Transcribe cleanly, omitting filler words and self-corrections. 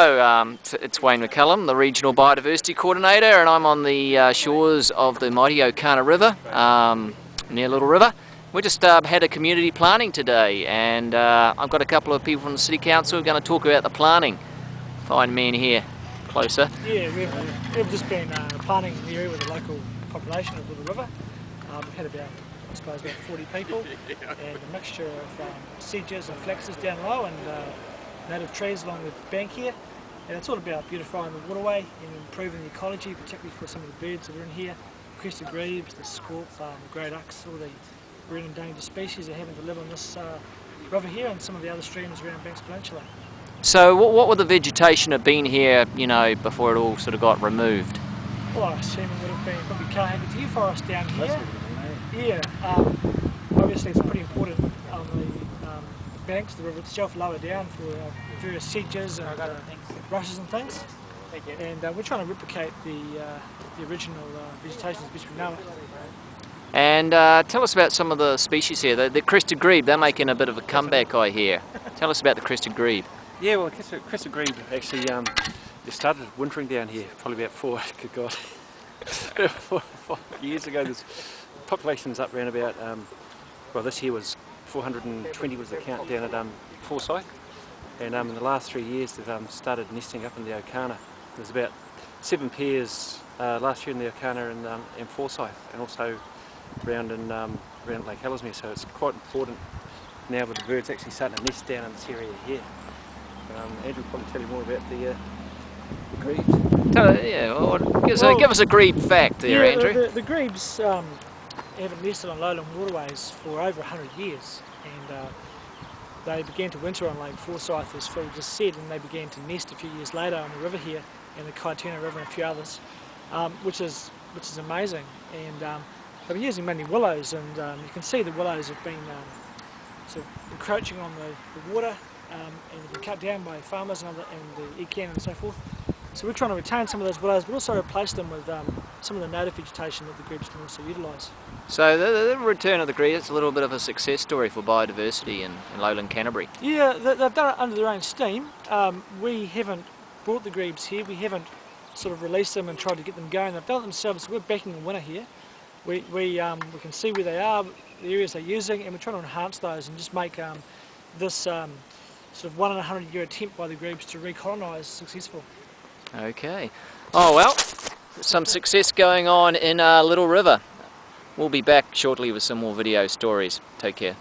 Hello, it's Wayne McCallum, the Regional Biodiversity Coordinator, and I'm on the shores of the mighty Okana River, near Little River. We just had a community planting today, and I've got a couple of people from the City Council who are going to talk about the planting. Find me in here, closer. Yeah, we've just been planting the area with the local population of Little River. We've had about, I suppose, about 40 people, and a mixture of sedges and flaxes down low, and native trees along the bank here. And it's all about beautifying the waterway and improving the ecology, particularly for some of the birds that are in here. Crested grebes, the squawk, the grey ducks, all the rare and endangered species that happen to live on this river here and some of the other streams around Banks Peninsula. So what would the vegetation have been here, you know, before it all sort of got removed? Well, I assume it would have been probably kahikatea forest down here. Yeah, obviously it's pretty important on the banks of the river itself, lower down, for various sedges and rushes and things. And we're trying to replicate the original vegetation as best we know it. And tell us about some of the species here. The crested grebe, they're making a bit of a comeback, I hear. Tell us about the crested grebe. Yeah, well, crested grebe actually they started wintering down here probably about 4 years ago. There's populations up around about, well, this year was 420 was the count down at Forsyth, and in the last 3 years they've started nesting up in the Okana. There's about 7 pairs last year in the Okana and Forsyth, and also around Lake Ellesmere, so it's quite important now with the birds actually starting to nest down in this area here. Andrew will probably tell you more about the grebes. Give us a grebe fact there, yeah, Andrew. The grebes haven't nested on lowland waterways for over 100 years, and they began to winter on Lake Forsyth, as Phil just said, and they began to nest a few years later on the river here, and the Kaituna River and a few others, which is amazing. And they've been using mainly willows, and you can see the willows have been sort of encroaching on the water, and they've been cut down by farmers and the Okana and so forth. So we're trying to retain some of those willows, but also replace them with some of the native vegetation that the grebes can also utilise. So the return of the grebe, it's a little bit of a success story for biodiversity in lowland Canterbury. Yeah, they've done it under their own steam. We haven't brought the grebes here, we haven't sort of released them and tried to get them going. They've done it themselves, so we're backing the winner here. We can see where they are, the areas they're using, and we're trying to enhance those and just make this sort of 1 in 100 year attempt by the grebes to recolonise successful. Okay. Oh well, some success going on in Little River. We'll be back shortly with some more video stories. Take care.